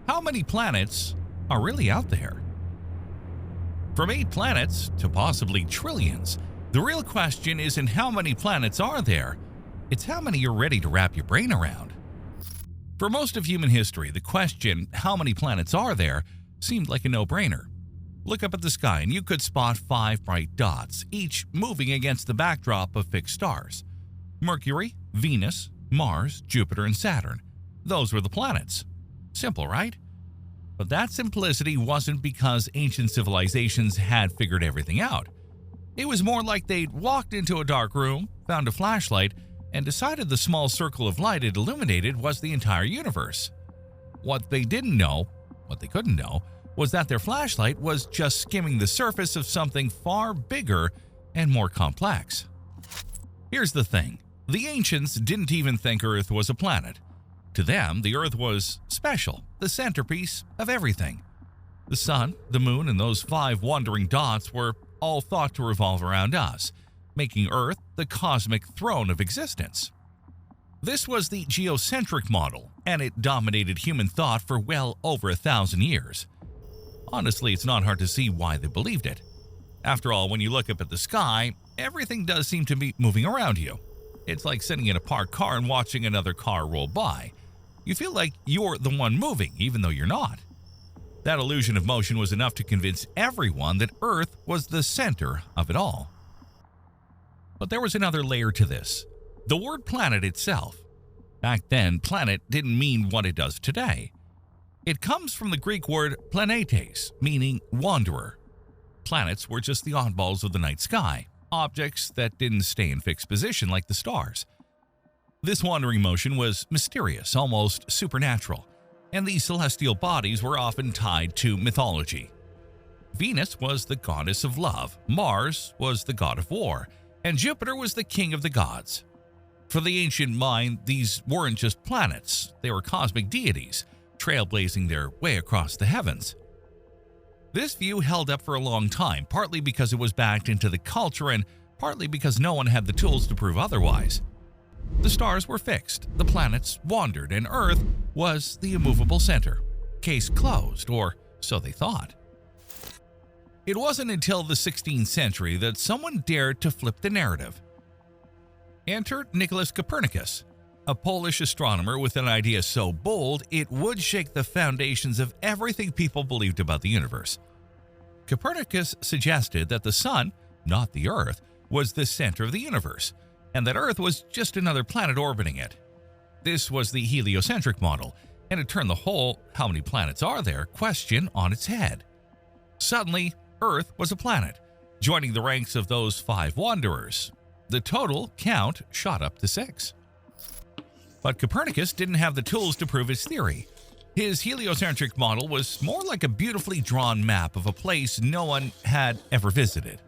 How many planets are really out there? From 8 planets to possibly trillions, the real question isn't how many planets are there, it's how many you're ready to wrap your brain around. For most of human history, the question, how many planets are there, seemed like a no-brainer. Look up at the sky and you could spot 5 bright dots, each moving against the backdrop of fixed stars. Mercury, Venus, Mars, Jupiter, and Saturn. Those were the planets. Simple, right? But that simplicity wasn't because ancient civilizations had figured everything out. It was more like they'd walked into a dark room, found a flashlight, and decided the small circle of light it illuminated was the entire universe. What they didn't know, what they couldn't know, was that their flashlight was just skimming the surface of something far bigger and more complex. Here's the thing. The ancients didn't even think Earth was a planet. To them, the Earth was special, the centerpiece of everything. The sun, the moon, and those 5 wandering dots were all thought to revolve around us, making Earth the cosmic throne of existence. This was the geocentric model, and it dominated human thought for well over 1,000 years. Honestly, it's not hard to see why they believed it. After all, when you look up at the sky, everything does seem to be moving around you. It's like sitting in a parked car and watching another car roll by. You feel like you're the one moving, even though you're not. That illusion of motion was enough to convince everyone that Earth was the center of it all. But there was another layer to this. The word planet itself. Back then, planet didn't mean what it does today. It comes from the Greek word planetes, meaning wanderer. Planets were just the oddballs of the night sky, objects that didn't stay in fixed position like the stars. This wandering motion was mysterious, almost supernatural, and these celestial bodies were often tied to mythology. Venus was the goddess of love, Mars was the god of war, and Jupiter was the king of the gods. For the ancient mind, these weren't just planets, they were cosmic deities, trailblazing their way across the heavens. This view held up for a long time, partly because it was backed into the culture and partly because no one had the tools to prove otherwise. The stars were fixed, the planets wandered, and Earth was the immovable center. Case closed, or so they thought. It wasn't until the 16th century that someone dared to flip the narrative. Enter Nicholas Copernicus, a Polish astronomer with an idea so bold it would shake the foundations of everything people believed about the universe. Copernicus suggested that the sun, not the Earth, was the center of the universe, and that Earth was just another planet orbiting it. This was the heliocentric model, and it turned the whole "how many planets are there" question on its head. Suddenly, Earth was a planet, joining the ranks of those 5 wanderers. The total count shot up to 6. But Copernicus didn't have the tools to prove his theory. His heliocentric model was more like a beautifully drawn map of a place no one had ever visited.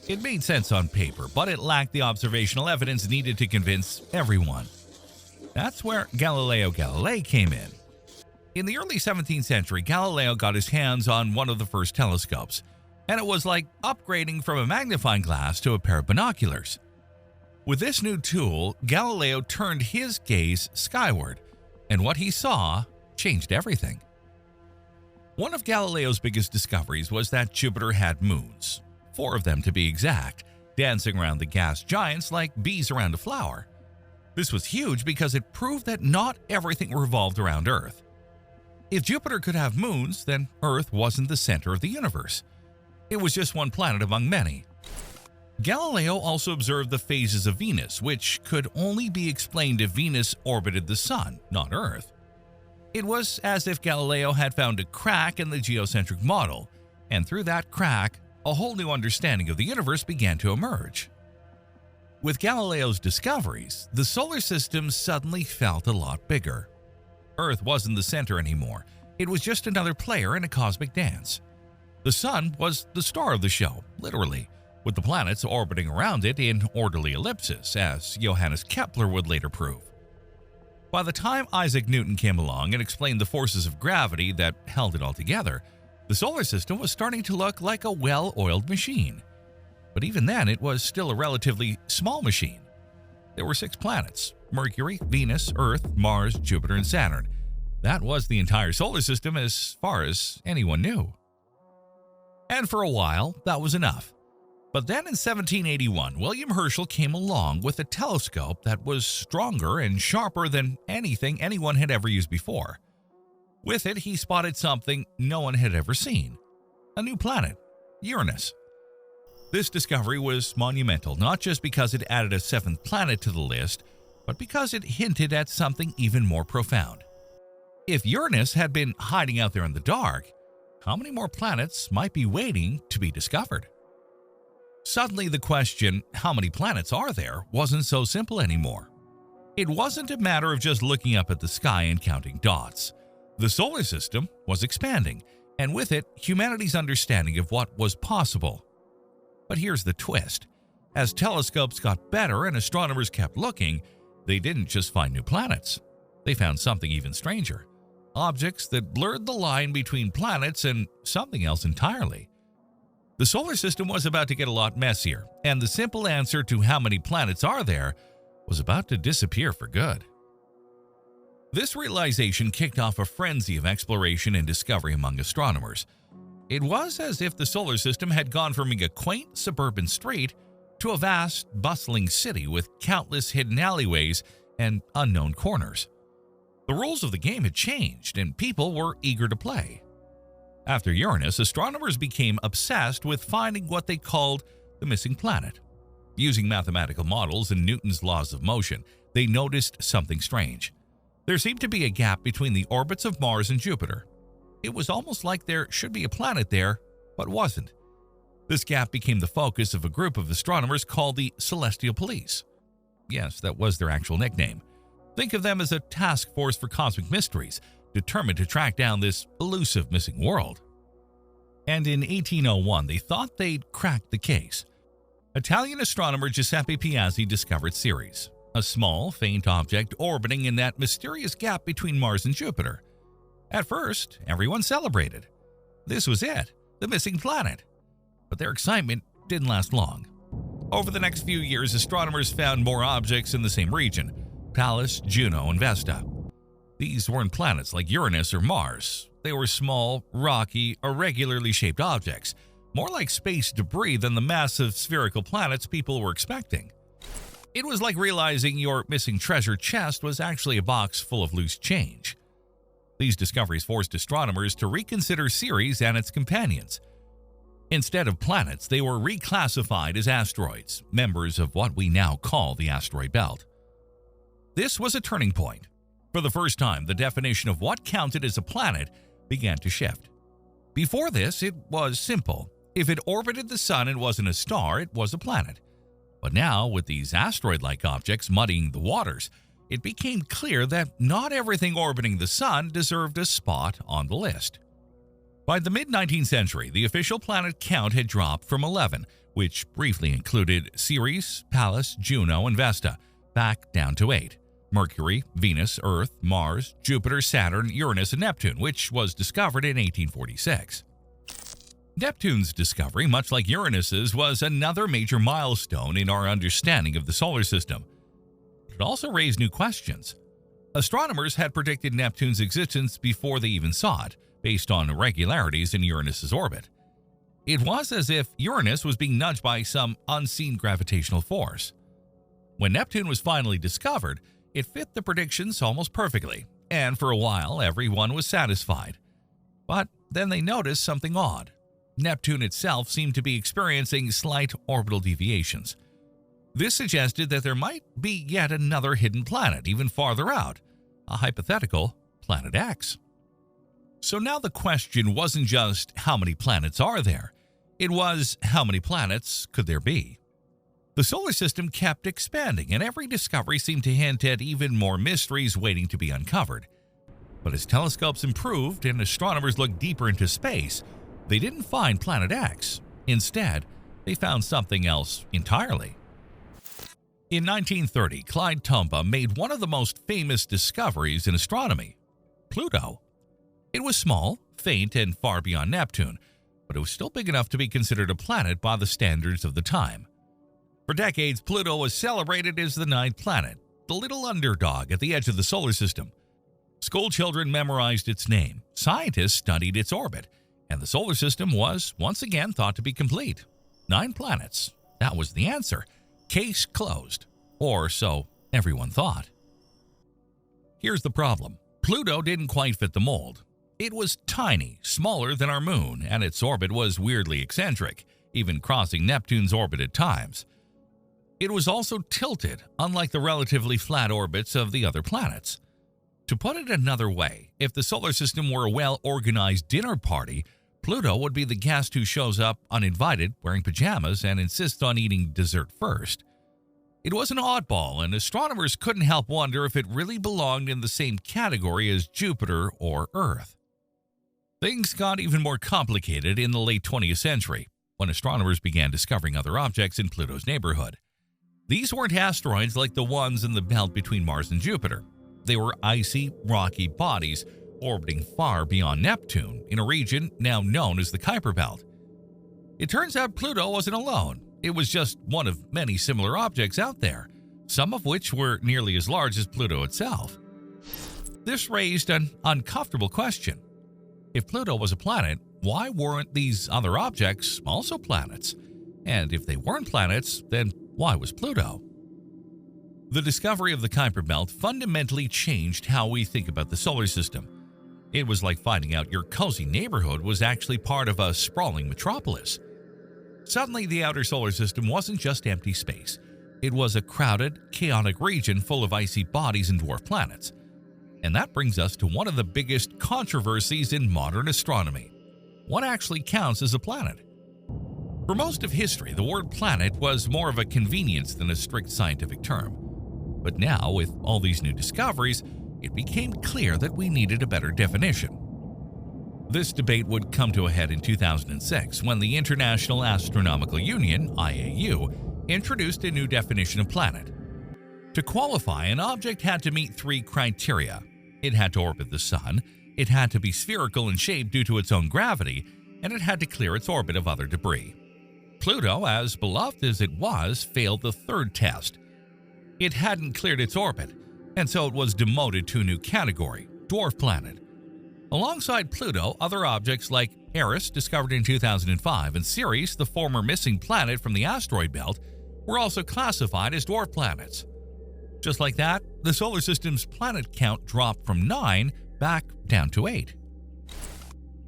It made sense on paper, but it lacked the observational evidence needed to convince everyone. That's where Galileo Galilei came in. In the early 17th century, Galileo got his hands on one of the first telescopes, and it was like upgrading from a magnifying glass to a pair of binoculars. With this new tool, Galileo turned his gaze skyward, and what he saw changed everything. One of Galileo's biggest discoveries was that Jupiter had moons, 4 of them to be exact, dancing around the gas giants like bees around a flower. This was huge because it proved that not everything revolved around Earth. If Jupiter could have moons, then Earth wasn't the center of the universe. It was just one planet among many. Galileo also observed the phases of Venus, which could only be explained if Venus orbited the Sun, not Earth. It was as if Galileo had found a crack in the geocentric model, and through that crack, a whole new understanding of the universe began to emerge. With Galileo's discoveries, the solar system suddenly felt a lot bigger. Earth wasn't the center anymore. It was just another player in a cosmic dance. The Sun was the star of the show, literally, with the planets orbiting around it in orderly ellipses, as Johannes Kepler would later prove. By the time Isaac Newton came along and explained the forces of gravity that held it all together, the solar system was starting to look like a well-oiled machine. But even then, it was still a relatively small machine. There were 6 planets: Mercury, Venus, Earth, Mars, Jupiter, and Saturn. That was the entire solar system as far as anyone knew. And for a while, that was enough. But then in 1781, William Herschel came along with a telescope that was stronger and sharper than anything anyone had ever used before. With it, he spotted something no one had ever seen: a new planet, Uranus. This discovery was monumental, not just because it added a seventh planet to the list, but because it hinted at something even more profound. If Uranus had been hiding out there in the dark, how many more planets might be waiting to be discovered? Suddenly, the question, how many planets are there, wasn't so simple anymore. It wasn't a matter of just looking up at the sky and counting dots. The solar system was expanding, and with it, humanity's understanding of what was possible. But here's the twist. As telescopes got better and astronomers kept looking, they didn't just find new planets. They found something even stranger. Objects that blurred the line between planets and something else entirely. The solar system was about to get a lot messier, and the simple answer to how many planets are there was about to disappear for good. This realization kicked off a frenzy of exploration and discovery among astronomers. It was as if the solar system had gone from being a quaint suburban street to a vast, bustling city with countless hidden alleyways and unknown corners. The rules of the game had changed, and people were eager to play. After Uranus, astronomers became obsessed with finding what they called the missing planet. Using mathematical models and Newton's laws of motion, they noticed something strange. There seemed to be a gap between the orbits of Mars and Jupiter. It was almost like there should be a planet there, but wasn't. This gap became the focus of a group of astronomers called the Celestial Police. Yes, that was their actual nickname. Think of them as a task force for cosmic mysteries, determined to track down this elusive missing world. And in 1801, they thought they'd cracked the case. Italian astronomer Giuseppe Piazzi discovered Ceres, a small, faint object orbiting in that mysterious gap between Mars and Jupiter. At first, everyone celebrated. This was it, the missing planet. But their excitement didn't last long. Over the next few years, astronomers found more objects in the same region: Pallas, Juno, and Vesta. These weren't planets like Uranus or Mars. They were small, rocky, irregularly shaped objects, more like space debris than the massive spherical planets people were expecting. It was like realizing your missing treasure chest was actually a box full of loose change. These discoveries forced astronomers to reconsider Ceres and its companions. Instead of planets, they were reclassified as asteroids, members of what we now call the asteroid belt. This was a turning point. For the first time, the definition of what counted as a planet began to shift. Before this, it was simple. If it orbited the sun and wasn't a star, it was a planet. But now, with these asteroid-like objects muddying the waters, it became clear that not everything orbiting the sun deserved a spot on the list. By the mid-19th century, the official planet count had dropped from 11, which briefly included Ceres, Pallas, Juno, and Vesta, back down to 8. Mercury, Venus, Earth, Mars, Jupiter, Saturn, Uranus, and Neptune, which was discovered in 1846. Neptune's discovery, much like Uranus's, was another major milestone in our understanding of the solar system. It also raised new questions. Astronomers had predicted Neptune's existence before they even saw it, based on irregularities in Uranus's orbit. It was as if Uranus was being nudged by some unseen gravitational force. When Neptune was finally discovered, it fit the predictions almost perfectly, and for a while everyone was satisfied. But then they noticed something odd. Neptune itself seemed to be experiencing slight orbital deviations. This suggested that there might be yet another hidden planet even farther out, a hypothetical Planet X. So now the question wasn't just how many planets are there, it was how many planets could there be? The solar system kept expanding, and every discovery seemed to hint at even more mysteries waiting to be uncovered. But as telescopes improved and astronomers looked deeper into space, they didn't find Planet X. Instead, they found something else entirely. In 1930, Clyde Tombaugh made one of the most famous discoveries in astronomy: Pluto. It was small, faint, and far beyond Neptune, but it was still big enough to be considered a planet by the standards of the time. For decades, Pluto was celebrated as the ninth planet, the little underdog at the edge of the solar system. School children memorized its name, scientists studied its orbit, and the solar system was once again thought to be complete. 9 planets. That was the answer. Case closed. Or so everyone thought. Here's the problem. Pluto didn't quite fit the mold. It was tiny, smaller than our moon, and its orbit was weirdly eccentric, even crossing Neptune's orbit at times. It was also tilted, unlike the relatively flat orbits of the other planets. To put it another way, if the solar system were a well-organized dinner party, Pluto would be the guest who shows up uninvited, wearing pajamas, and insists on eating dessert first. It was an oddball, and astronomers couldn't help wonder if it really belonged in the same category as Jupiter or Earth. Things got even more complicated in the late 20th century, when astronomers began discovering other objects in Pluto's neighborhood. These weren't asteroids like the ones in the belt between Mars and Jupiter. They were icy, rocky bodies orbiting far beyond Neptune in a region now known as the Kuiper belt. It turns out Pluto wasn't alone. It was just one of many similar objects out there, some of which were nearly as large as Pluto itself. This raised an uncomfortable question. If Pluto was a planet, why weren't these other objects also planets? And if they weren't planets, then why was Pluto? The discovery of the Kuiper belt fundamentally changed how we think about the solar system. It was like finding out your cozy neighborhood was actually part of a sprawling metropolis. Suddenly, the outer solar system wasn't just empty space. It was a crowded, chaotic region full of icy bodies and dwarf planets. And that brings us to one of the biggest controversies in modern astronomy. What actually counts as a planet? For most of history, the word planet was more of a convenience than a strict scientific term. But now, with all these new discoveries, it became clear that we needed a better definition. This debate would come to a head in 2006 when the International Astronomical Union, IAU, introduced a new definition of planet. To qualify, an object had to meet 3 criteria. It had to orbit the Sun, it had to be spherical in shape due to its own gravity, and it had to clear its orbit of other debris. Pluto, as beloved as it was, failed the 3rd test. It hadn't cleared its orbit, and so it was demoted to a new category, dwarf planet. Alongside Pluto, other objects like Eris, discovered in 2005, and Ceres, the former missing planet from the asteroid belt, were also classified as dwarf planets. Just like that, the solar system's planet count dropped from 9 back down to 8.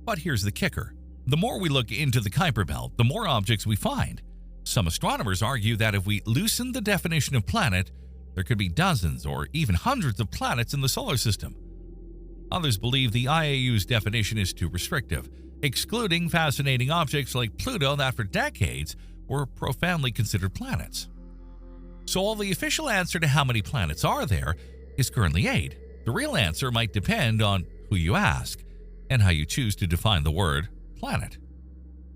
But here's the kicker. The more we look into the Kuiper belt, the more objects we find. Some astronomers argue that if we loosen the definition of planet, there could be dozens or even hundreds of planets in the solar system. Others believe the IAU's definition is too restrictive, excluding fascinating objects like Pluto that for decades were profoundly considered planets. So while the official answer to how many planets are there is currently 8, the real answer might depend on who you ask and how you choose to define the word planet.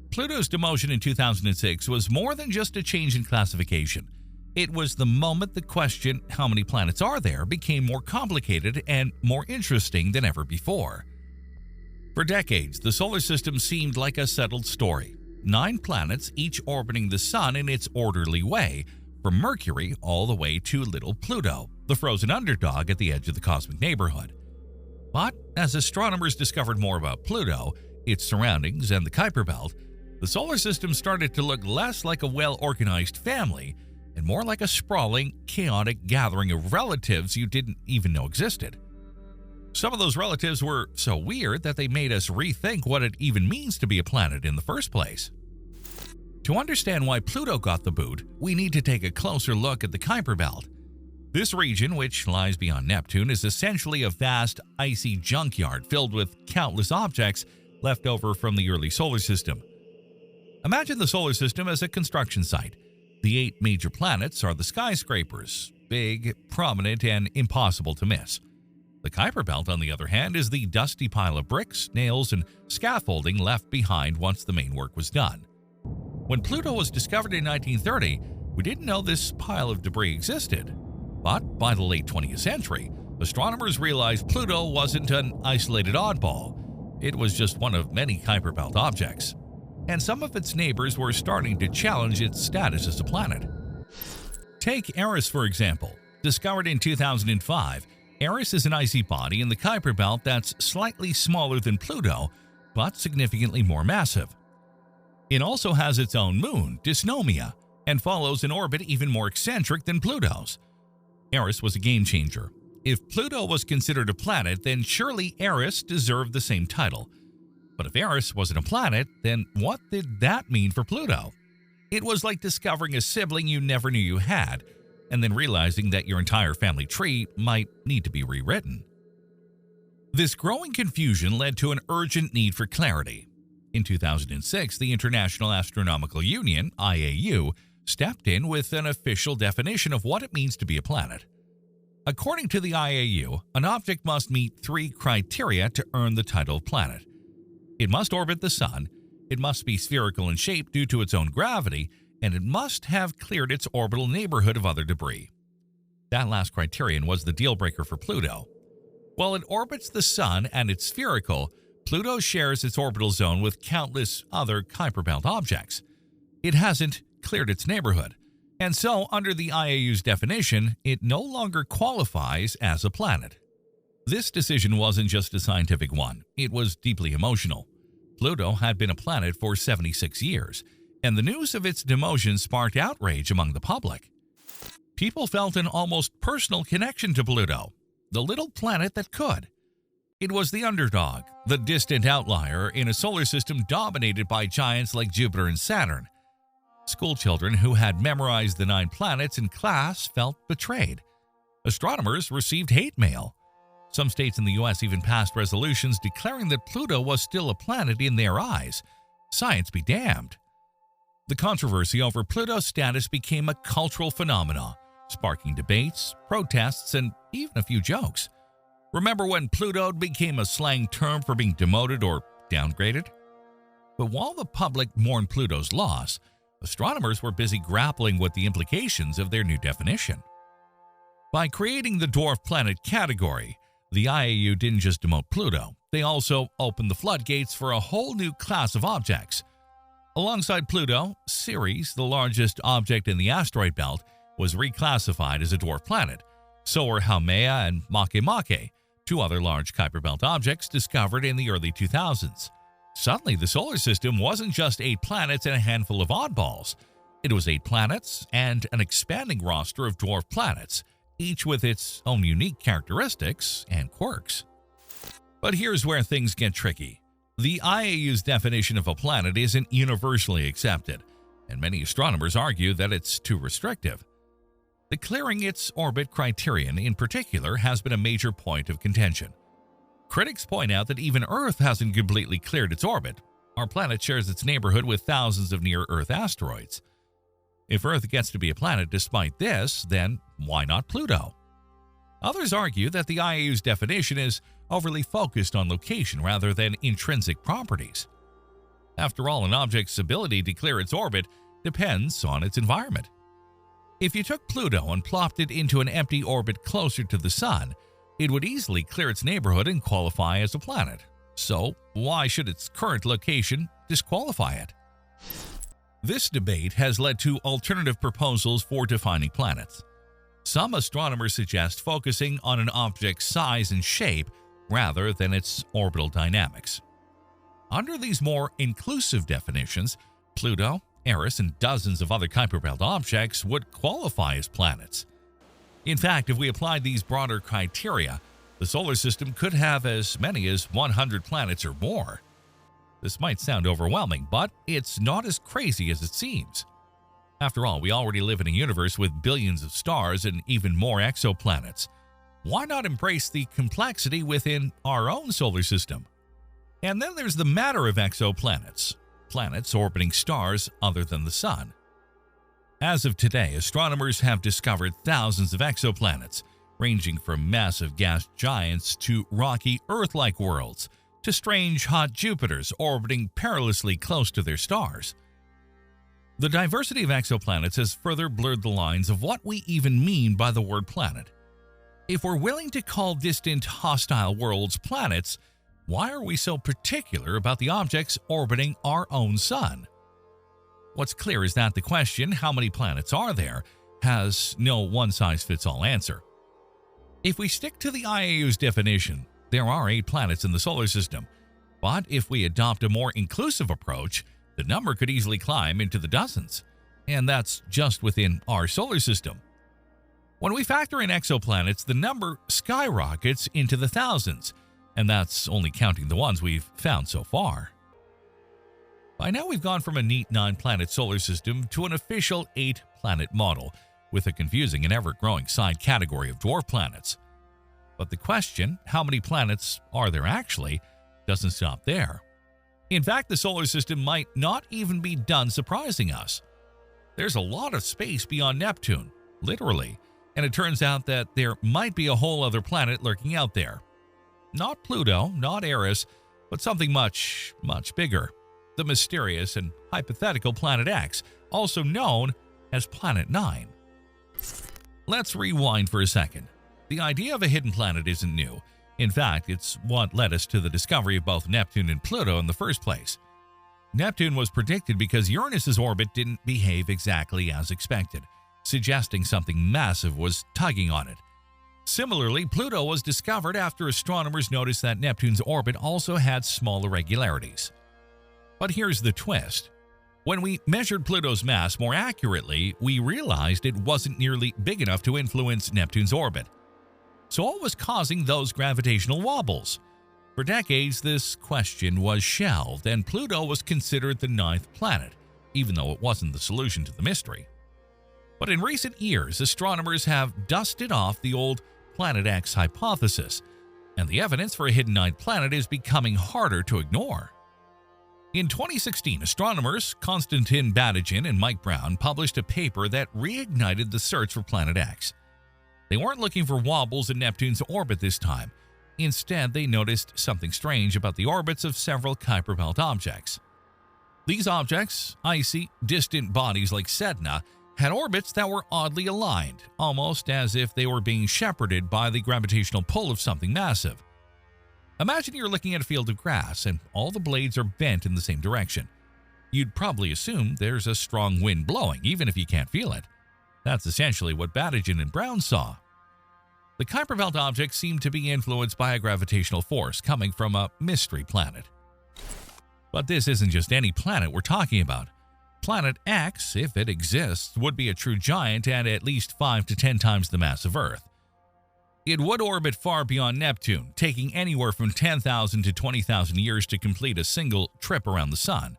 Pluto's demotion in 2006 was more than just a change in classification. It was the moment the question, how many planets are there, became more complicated and more interesting than ever before. For decades, the solar system seemed like a settled story. 9 planets, each orbiting the Sun in its orderly way, from Mercury all the way to little Pluto, the frozen underdog at the edge of the cosmic neighborhood. But as astronomers discovered more about Pluto, its surroundings, and the Kuiper belt, the solar system started to look less like a well-organized family and more like a sprawling, chaotic gathering of relatives you didn't even know existed. Some of those relatives were so weird that they made us rethink what it even means to be a planet in the first place. To understand why Pluto got the boot, we need to take a closer look at the Kuiper belt. This region, which lies beyond Neptune, is essentially a vast, icy junkyard filled with countless objects left over from the early solar system. Imagine the solar system as a construction site. The 8 major planets are the skyscrapers, big, prominent, and impossible to miss. The Kuiper belt, on the other hand, is the dusty pile of bricks, nails, and scaffolding left behind once the main work was done. When Pluto was discovered in 1930, we didn't know this pile of debris existed. But by the late 20th century, astronomers realized Pluto wasn't an isolated oddball. It was just one of many Kuiper belt objects. And some of its neighbors were starting to challenge its status as a planet. Take Eris, for example. Discovered in 2005, Eris is an icy body in the Kuiper belt that's slightly smaller than Pluto, but significantly more massive. It also has its own moon, Dysnomia, and follows an orbit even more eccentric than Pluto's. Eris was a game-changer. If Pluto was considered a planet, then surely Eris deserved the same title. But if Eris wasn't a planet, then what did that mean for Pluto? It was like discovering a sibling you never knew you had, and then realizing that your entire family tree might need to be rewritten. This growing confusion led to an urgent need for clarity. In 2006, the International Astronomical Union, IAU, stepped in with an official definition of what it means to be a planet. According to the IAU, an object must meet 3 criteria to earn the title of planet. It must orbit the Sun, it must be spherical in shape due to its own gravity, and it must have cleared its orbital neighborhood of other debris. That last criterion was the deal-breaker for Pluto. While it orbits the Sun and it's spherical, Pluto shares its orbital zone with countless other Kuiper belt objects. It hasn't cleared its neighborhood, and so under the IAU's definition, it no longer qualifies as a planet. This decision wasn't just a scientific one, it was deeply emotional. Pluto had been a planet for 76 years, and the news of its demotion sparked outrage among the public. People felt an almost personal connection to Pluto, the little planet that could. It was the underdog, the distant outlier in a solar system dominated by giants like Jupiter and Saturn. Schoolchildren who had memorized the 9 planets in class felt betrayed. Astronomers received hate mail. Some states in the U.S. even passed resolutions declaring that Pluto was still a planet in their eyes. Science be damned. The controversy over Pluto's status became a cultural phenomenon, sparking debates, protests, and even a few jokes. Remember when Pluto became a slang term for being demoted or downgraded? But while the public mourned Pluto's loss, astronomers were busy grappling with the implications of their new definition. By creating the dwarf planet category, the IAU didn't just demote Pluto, they also opened the floodgates for a whole new class of objects. Alongside Pluto, Ceres, the largest object in the asteroid belt, was reclassified as a dwarf planet. So were Haumea and Makemake, 2 other large Kuiper belt objects discovered in the early 2000s. Suddenly, the solar system wasn't just 8 planets and a handful of oddballs. It was 8 planets and an expanding roster of dwarf planets, each with its own unique characteristics and quirks. But here's where things get tricky. The IAU's definition of a planet isn't universally accepted, and many astronomers argue that it's too restrictive. The clearing its orbit criterion in particular has been a major point of contention. Critics point out that even Earth hasn't completely cleared its orbit. Our planet shares its neighborhood with thousands of near-Earth asteroids. If Earth gets to be a planet despite this, then why not Pluto? Others argue that the IAU's definition is overly focused on location rather than intrinsic properties. After all, an object's ability to clear its orbit depends on its environment. If you took Pluto and plopped it into an empty orbit closer to the Sun, it would easily clear its neighborhood and qualify as a planet. So, why should its current location disqualify it? This debate has led to alternative proposals for defining planets. Some astronomers suggest focusing on an object's size and shape rather than its orbital dynamics. Under these more inclusive definitions, Pluto, Eris, and dozens of other Kuiper belt objects would qualify as planets. In fact, if we applied these broader criteria, the solar system could have as many as 100 planets or more. This might sound overwhelming, but it's not as crazy as it seems. After all, we already live in a universe with billions of stars and even more exoplanets. Why not embrace the complexity within our own solar system? And then there's the matter of exoplanets, planets orbiting stars other than the Sun. As of today, astronomers have discovered thousands of exoplanets, ranging from massive gas giants to rocky Earth-like worlds, to strange hot Jupiters orbiting perilously close to their stars. The diversity of exoplanets has further blurred the lines of what we even mean by the word planet. If we're willing to call distant, hostile worlds planets, why are we so particular about the objects orbiting our own Sun? What's clear is that the question, how many planets are there, has no one-size-fits-all answer. If we stick to the IAU's definition, there are 8 planets in the solar system, but if we adopt a more inclusive approach, the number could easily climb into the dozens, and that's just within our solar system. When we factor in exoplanets, the number skyrockets into the thousands, and that's only counting the ones we've found so far. By now we've gone from a neat 9-planet solar system to an official 8-planet model, with a confusing and ever-growing side category of dwarf planets. But the question, how many planets are there actually, doesn't stop there. In fact, the solar system might not even be done surprising us. There's a lot of space beyond Neptune, literally, and it turns out that there might be a whole other planet lurking out there. Not Pluto, not Eris, but something much, much bigger. The mysterious and hypothetical Planet X, also known as Planet 9. Let's rewind for a second. The idea of a hidden planet isn't new. In fact, it's what led us to the discovery of both Neptune and Pluto in the first place. Neptune was predicted because Uranus's orbit didn't behave exactly as expected, suggesting something massive was tugging on it. Similarly, Pluto was discovered after astronomers noticed that Neptune's orbit also had small irregularities. But here's the twist. When we measured Pluto's mass more accurately, we realized it wasn't nearly big enough to influence Neptune's orbit. So what was causing those gravitational wobbles? For decades, this question was shelved, and Pluto was considered the 9th planet, even though it wasn't the solution to the mystery. But in recent years, astronomers have dusted off the old Planet X hypothesis, and the evidence for a hidden 9th planet is becoming harder to ignore. In 2016, astronomers Konstantin Batygin and Mike Brown published a paper that reignited the search for Planet X. They weren't looking for wobbles in Neptune's orbit this time. Instead, they noticed something strange about the orbits of several Kuiper belt objects. These objects, icy, distant bodies like Sedna, had orbits that were oddly aligned, almost as if they were being shepherded by the gravitational pull of something massive. Imagine you're looking at a field of grass and all the blades are bent in the same direction. You'd probably assume there's a strong wind blowing, even if you can't feel it. That's essentially what Batygin and Brown saw. The Kuiper belt objects seem to be influenced by a gravitational force coming from a mystery planet. But this isn't just any planet we're talking about. Planet X, if it exists, would be a true giant and at least 5 to 10 times the mass of Earth. It would orbit far beyond Neptune, taking anywhere from 10,000 to 20,000 years to complete a single trip around the Sun.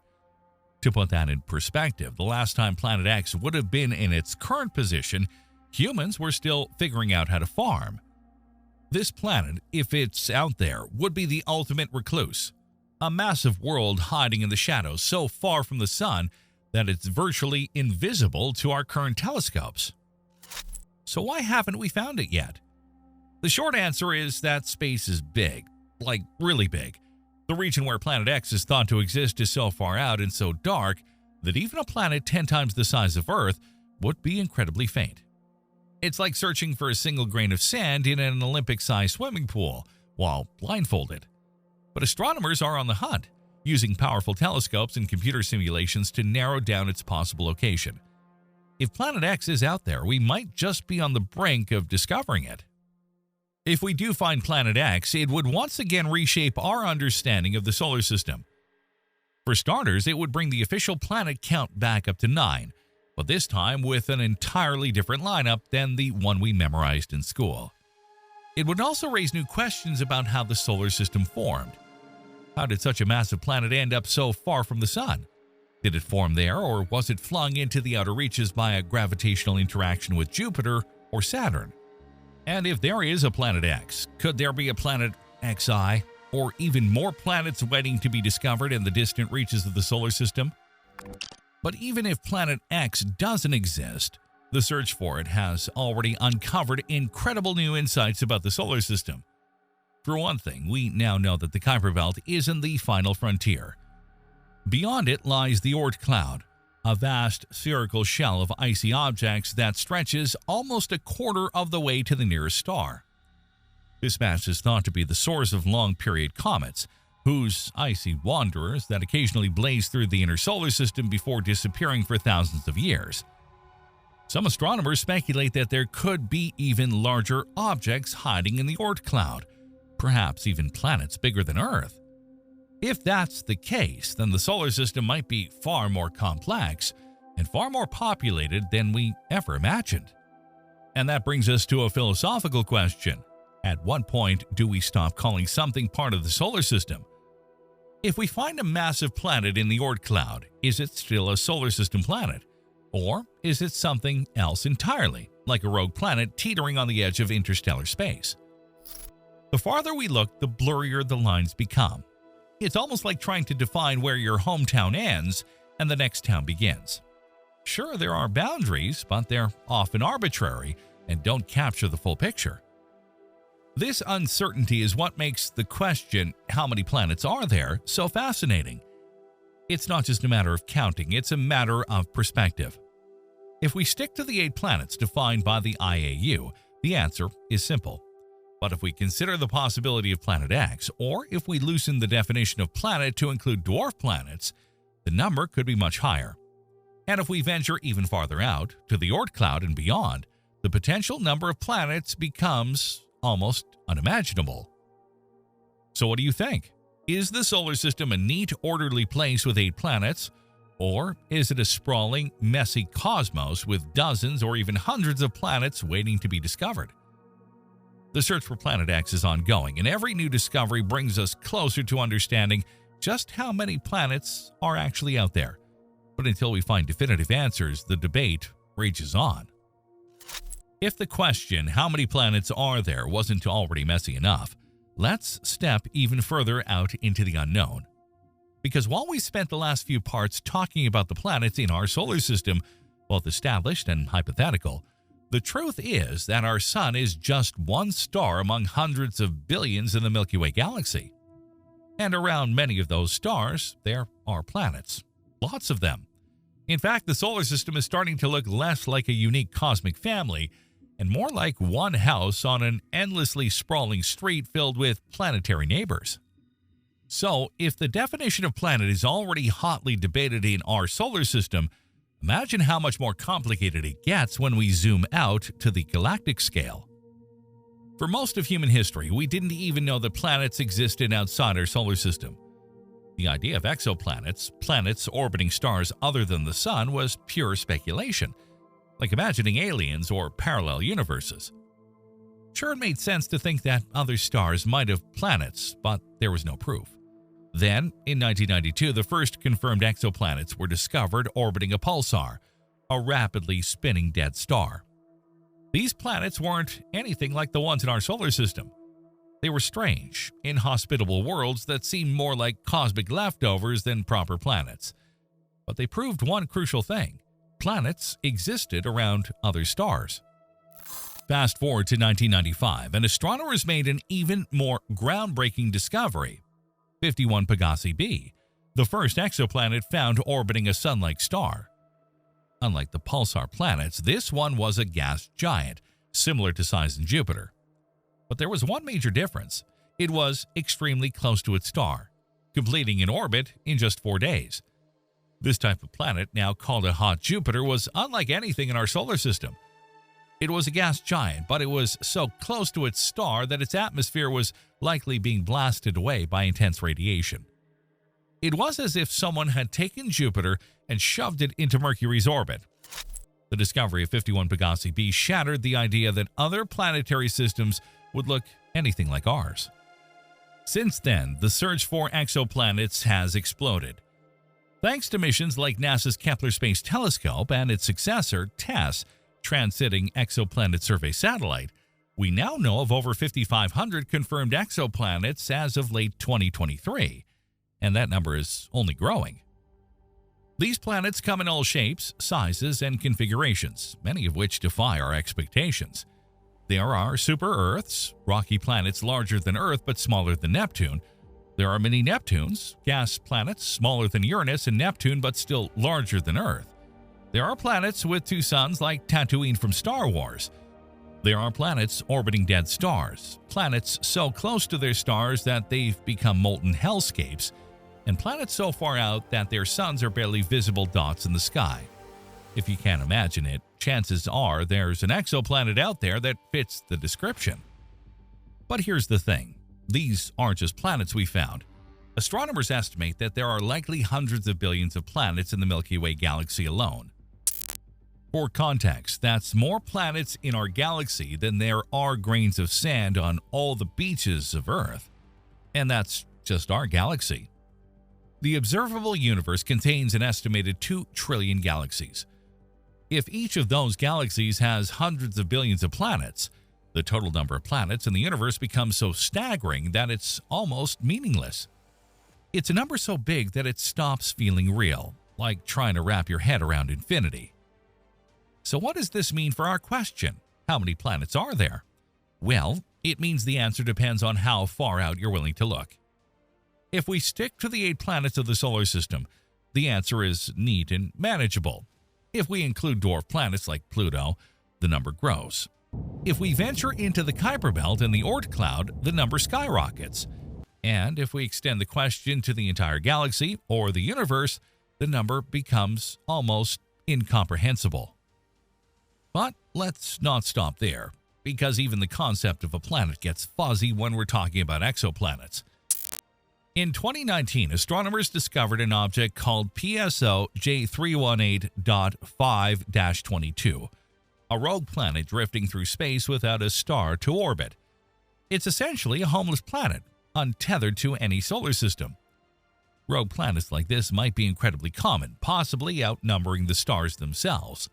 To put that in perspective, the last time Planet X would have been in its current position, humans were still figuring out how to farm. This planet, if it's out there, would be the ultimate recluse, a massive world hiding in the shadows so far from the Sun that it's virtually invisible to our current telescopes. So why haven't we found it yet? The short answer is that space is big, like really big. The region where Planet X is thought to exist is so far out and so dark that even a planet 10 times the size of Earth would be incredibly faint. It's like searching for a single grain of sand in an Olympic-sized swimming pool while blindfolded. But astronomers are on the hunt, using powerful telescopes and computer simulations to narrow down its possible location. If Planet X is out there, we might just be on the brink of discovering it. If we do find Planet X, it would once again reshape our understanding of the solar system. For starters, it would bring the official planet count back up to 9, but this time with an entirely different lineup than the one we memorized in school. It would also raise new questions about how the solar system formed. How did such a massive planet end up so far from the Sun? Did it form there, or was it flung into the outer reaches by a gravitational interaction with Jupiter or Saturn? And if there is a Planet X, could there be a Planet XI, or even more planets waiting to be discovered in the distant reaches of the solar system? But even if Planet X doesn't exist, the search for it has already uncovered incredible new insights about the solar system. For one thing, we now know that the Kuiper belt isn't the final frontier. Beyond it lies the Oort cloud, a vast spherical shell of icy objects that stretches almost a quarter of the way to the nearest star. This mass is thought to be the source of long-period comets, whose icy wanderers that occasionally blaze through the inner solar system before disappearing for thousands of years. Some astronomers speculate that there could be even larger objects hiding in the Oort cloud, perhaps even planets bigger than Earth. If that's the case, then the solar system might be far more complex and far more populated than we ever imagined. And that brings us to a philosophical question. At what point do we stop calling something part of the solar system? If we find a massive planet in the Oort cloud, is it still a solar system planet? Or is it something else entirely, like a rogue planet teetering on the edge of interstellar space? The farther we look, the blurrier the lines become. It's almost like trying to define where your hometown ends and the next town begins. Sure, there are boundaries, but they're often arbitrary and don't capture the full picture. This uncertainty is what makes the question, how many planets are there, so fascinating. It's not just a matter of counting, it's a matter of perspective. If we stick to the 8 planets defined by the IAU, the answer is simple. But if we consider the possibility of Planet X, or if we loosen the definition of planet to include dwarf planets, the number could be much higher. And if we venture even farther out, to the Oort cloud and beyond, the potential number of planets becomes almost unimaginable. So what do you think? Is the solar system a neat, orderly place with 8 planets? Or is it a sprawling, messy cosmos with dozens or even hundreds of planets waiting to be discovered? The search for Planet X is ongoing, and every new discovery brings us closer to understanding just how many planets are actually out there. But until we find definitive answers, the debate rages on. If the question, how many planets are there, wasn't already messy enough, let's step even further out into the unknown. Because while we spent the last few parts talking about the planets in our solar system, both established and hypothetical, the truth is that our Sun is just one star among hundreds of billions in the Milky Way galaxy. And around many of those stars, there are planets. Lots of them. In fact, the solar system is starting to look less like a unique cosmic family and more like one house on an endlessly sprawling street filled with planetary neighbors. So, if the definition of planet is already hotly debated in our solar system, imagine how much more complicated it gets when we zoom out to the galactic scale. For most of human history, we didn't even know that planets existed outside our solar system. The idea of exoplanets, planets orbiting stars other than the Sun, was pure speculation, like imagining aliens or parallel universes. Sure, it made sense to think that other stars might have planets, but there was no proof. Then, in 1992, the first confirmed exoplanets were discovered orbiting a pulsar, a rapidly spinning dead star. These planets weren't anything like the ones in our solar system. They were strange, inhospitable worlds that seemed more like cosmic leftovers than proper planets. But they proved one crucial thing: planets existed around other stars. Fast forward to 1995, and astronomers made an even more groundbreaking discovery: 51 Pegasi b, the first exoplanet found orbiting a Sun-like star. Unlike the pulsar planets, this one was a gas giant, similar to size in Jupiter. But there was one major difference: it was extremely close to its star, completing an orbit in just 4 days. This type of planet, now called a hot Jupiter, was unlike anything in our solar system. It was a gas giant, but it was so close to its star that its atmosphere was likely being blasted away by intense radiation. It was as if someone had taken Jupiter and shoved it into Mercury's orbit. The discovery of 51 Pegasi b shattered the idea that other planetary systems would look anything like ours. Since then, the search for exoplanets has exploded. Thanks to missions like NASA's Kepler Space Telescope and its successor, TESS, Transiting Exoplanet Survey Satellite, we now know of over 5,500 confirmed exoplanets as of late 2023, and that number is only growing. These planets come in all shapes, sizes, and configurations, many of which defy our expectations. There are super-Earths, rocky planets larger than Earth but smaller than Neptune. There are mini-Neptunes, gas planets smaller than Uranus and Neptune but still larger than Earth. There are planets with 2 suns like Tatooine from Star Wars. There are planets orbiting dead stars, planets so close to their stars that they've become molten hellscapes, and planets so far out that their suns are barely visible dots in the sky. If you can't imagine it, chances are there's an exoplanet out there that fits the description. But here's the thing. These aren't just planets we found. Astronomers estimate that there are likely hundreds of billions of planets in the Milky Way galaxy alone. For context, that's more planets in our galaxy than there are grains of sand on all the beaches of Earth. And that's just our galaxy. The observable universe contains an estimated 2 trillion galaxies. If each of those galaxies has hundreds of billions of planets, the total number of planets in the universe becomes so staggering that it's almost meaningless. It's a number so big that it stops feeling real, like trying to wrap your head around infinity. So what does this mean for our question? How many planets are there? Well, it means the answer depends on how far out you're willing to look. If we stick to the 8 planets of the solar system, the answer is neat and manageable. If we include dwarf planets like Pluto, the number grows. If we venture into the Kuiper belt and the Oort cloud, the number skyrockets. And if we extend the question to the entire galaxy or the universe, the number becomes almost incomprehensible. But let's not stop there, because even the concept of a planet gets fuzzy when we're talking about exoplanets. In 2019, astronomers discovered an object called PSO J318.5-22, a rogue planet drifting through space without a star to orbit. It's essentially a homeless planet, untethered to any solar system. Rogue planets like this might be incredibly common, possibly outnumbering the stars themselves.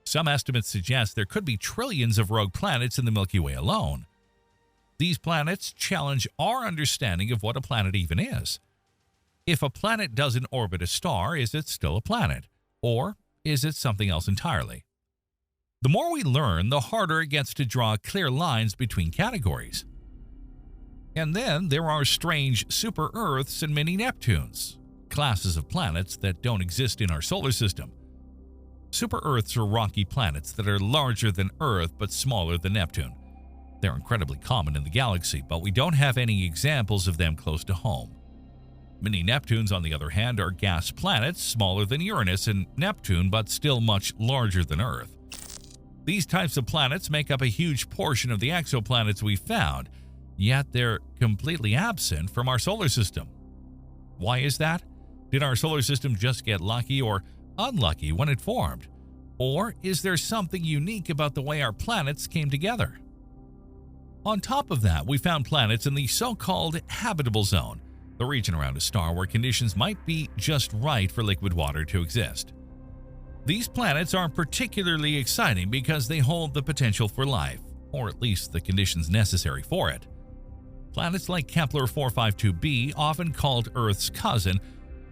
Some estimates suggest there could be trillions of rogue planets in the Milky Way alone. These planets challenge our understanding of what a planet even is. If a planet doesn't orbit a star, is it still a planet? Or is it something else entirely? The more we learn, the harder it gets to draw clear lines between categories. And then there are strange super-Earths and mini-Neptunes, classes of planets that don't exist in our solar system. Super-Earths are rocky planets that are larger than Earth but smaller than Neptune. They're incredibly common in the galaxy, but we don't have any examples of them close to home. Mini-Neptunes, on the other hand, are gas planets smaller than Uranus and Neptune but still much larger than Earth. These types of planets make up a huge portion of the exoplanets we've found, yet they're completely absent from our solar system. Why is that? Did our solar system just get lucky or unlucky when it formed? Or is there something unique about the way our planets came together? On top of that, we found planets in the so-called habitable zone, the region around a star where conditions might be just right for liquid water to exist. These planets are particularly exciting because they hold the potential for life, or at least the conditions necessary for it. Planets like Kepler 452b, often called Earth's cousin,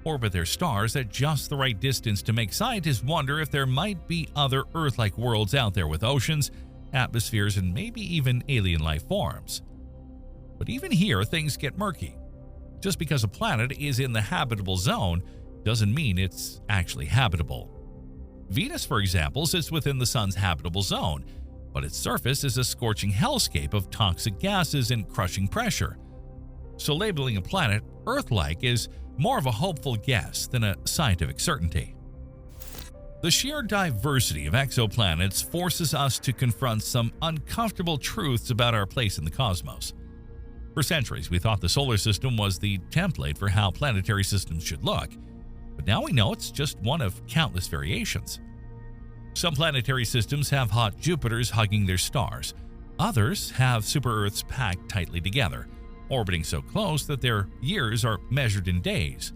orbit their stars at just the right distance to make scientists wonder if there might be other Earth-like worlds out there with oceans, atmospheres, and maybe even alien life forms. But even here, things get murky. Just because a planet is in the habitable zone doesn't mean it's actually habitable. Venus, for example, sits within the Sun's habitable zone, but its surface is a scorching hellscape of toxic gases and crushing pressure. So labeling a planet Earth-like is more of a hopeful guess than a scientific certainty. The sheer diversity of exoplanets forces us to confront some uncomfortable truths about our place in the cosmos. For centuries, we thought the solar system was the template for how planetary systems should look, but now we know it's just one of countless variations. Some planetary systems have hot Jupiters hugging their stars. Others have super-Earths packed tightly together, orbiting so close that their years are measured in days.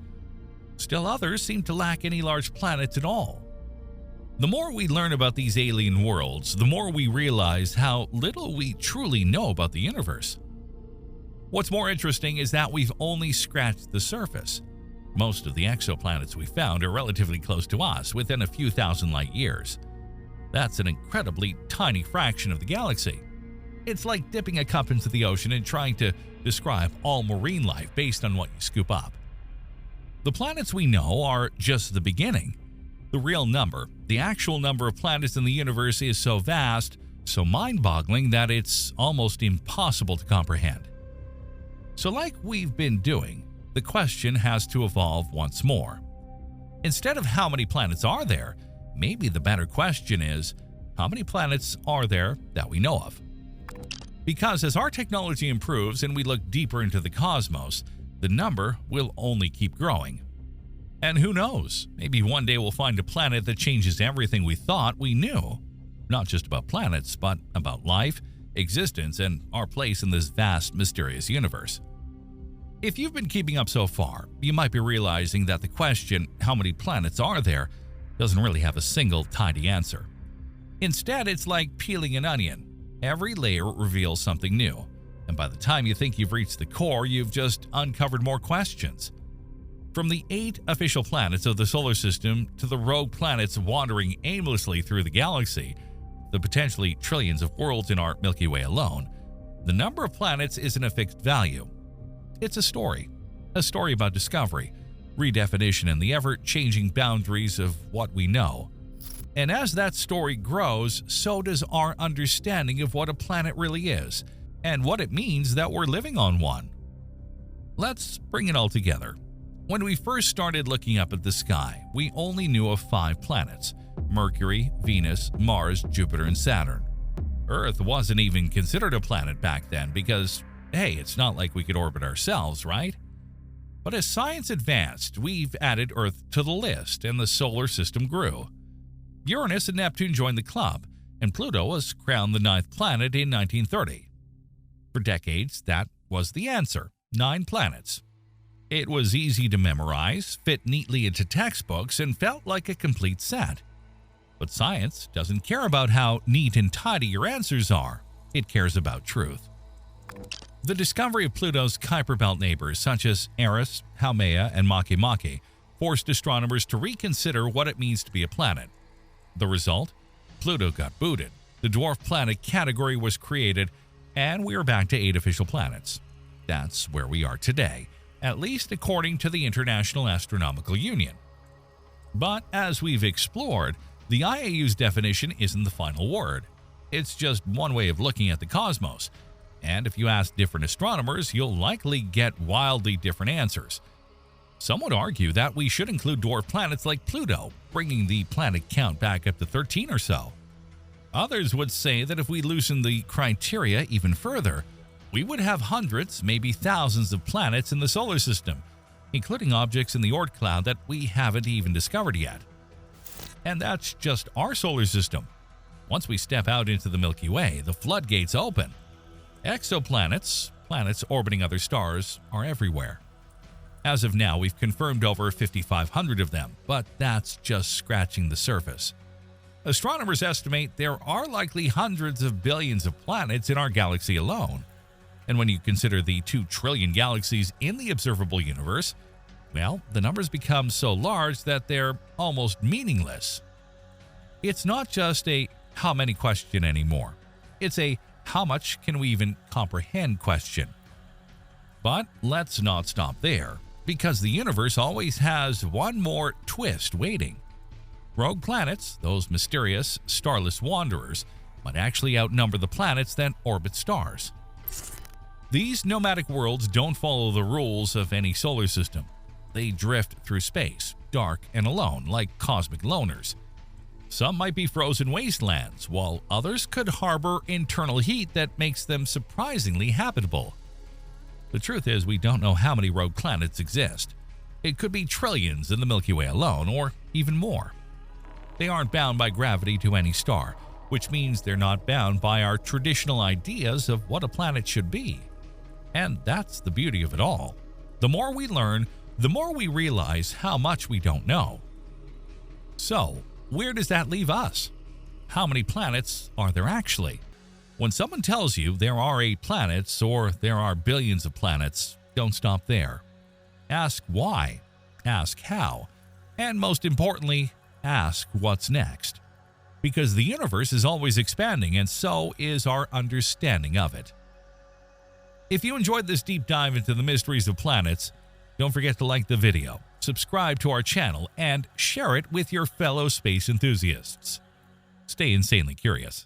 Still others seem to lack any large planets at all. The more we learn about these alien worlds, the more we realize how little we truly know about the universe. What's more interesting is that we've only scratched the surface. Most of the exoplanets we found are relatively close to us, within a few thousand light years. That's an incredibly tiny fraction of the galaxy. It's like dipping a cup into the ocean and trying to describe all marine life based on what you scoop up. The planets we know are just the beginning. The real number, the actual number of planets in the universe, is so vast, so mind-boggling that it's almost impossible to comprehend. So like we've been doing, the question has to evolve once more. Instead of how many planets are there, maybe the better question is, how many planets are there that we know of? Because as our technology improves and we look deeper into the cosmos, the number will only keep growing. And who knows, maybe one day we'll find a planet that changes everything we thought we knew. Not just about planets, but about life, existence, and our place in this vast, mysterious universe. If you've been keeping up so far, you might be realizing that the question, how many planets are there, doesn't really have a single tidy answer. Instead, it's like peeling an onion. Every layer reveals something new, and by the time you think you've reached the core, you've just uncovered more questions. From the 8 official planets of the solar system to the rogue planets wandering aimlessly through the galaxy, the potentially trillions of worlds in our Milky Way alone, the number of planets isn't a fixed value. It's a story about discovery, redefinition, and the ever-changing boundaries of what we know. And as that story grows, so does our understanding of what a planet really is, and what it means that we're living on one. Let's bring it all together. When we first started looking up at the sky, we only knew of 5 planets: Mercury, Venus, Mars, Jupiter, and Saturn. Earth wasn't even considered a planet back then because, hey, it's not like we could orbit ourselves, right? But as science advanced, we've added Earth to the list and the solar system grew. Uranus and Neptune joined the club, and Pluto was crowned the 9th planet in 1930. For decades, that was the answer: 9 planets. It was easy to memorize, fit neatly into textbooks, and felt like a complete set. But science doesn't care about how neat and tidy your answers are. It cares about truth. The discovery of Pluto's Kuiper belt neighbors such as Eris, Haumea, and Makemake forced astronomers to reconsider what it means to be a planet. The result? Pluto got booted, the dwarf planet category was created, and we are back to 8 official planets. That's where we are today, at least according to the International Astronomical Union. But as we've explored, the IAU's definition isn't the final word. It's just one way of looking at the cosmos, and if you ask different astronomers, you'll likely get wildly different answers. Some would argue that we should include dwarf planets like Pluto, bringing the planet count back up to 13 or so. Others would say that if we loosen the criteria even further, we would have hundreds, maybe thousands of planets in the solar system, including objects in the Oort cloud that we haven't even discovered yet. And that's just our solar system. Once we step out into the Milky Way, the floodgates open. Exoplanets, planets orbiting other stars, are everywhere. As of now, we've confirmed over 5,500 of them, but that's just scratching the surface. Astronomers estimate there are likely hundreds of billions of planets in our galaxy alone. And when you consider the 2 trillion galaxies in the observable universe, well, the numbers become so large that they're almost meaningless. It's not just a how many question anymore. It's a how much can we even comprehend question. But let's not stop there, because the universe always has one more twist waiting. Rogue planets, those mysterious, starless wanderers, might actually outnumber the planets that orbit stars. These nomadic worlds don't follow the rules of any solar system. They drift through space, dark and alone, like cosmic loners. Some might be frozen wastelands, while others could harbor internal heat that makes them surprisingly habitable. The truth is, we don't know how many rogue planets exist. It could be trillions in the Milky Way alone, or even more. They aren't bound by gravity to any star, which means they're not bound by our traditional ideas of what a planet should be. And that's the beauty of it all. The more we learn, the more we realize how much we don't know. So, where does that leave us? How many planets are there actually? When someone tells you there are 8 planets or there are billions of planets, don't stop there. Ask why, ask how, and most importantly, ask what's next. Because the universe is always expanding, and so is our understanding of it. If you enjoyed this deep dive into the mysteries of planets, don't forget to like the video, subscribe to our channel, and share it with your fellow space enthusiasts. Stay insanely curious.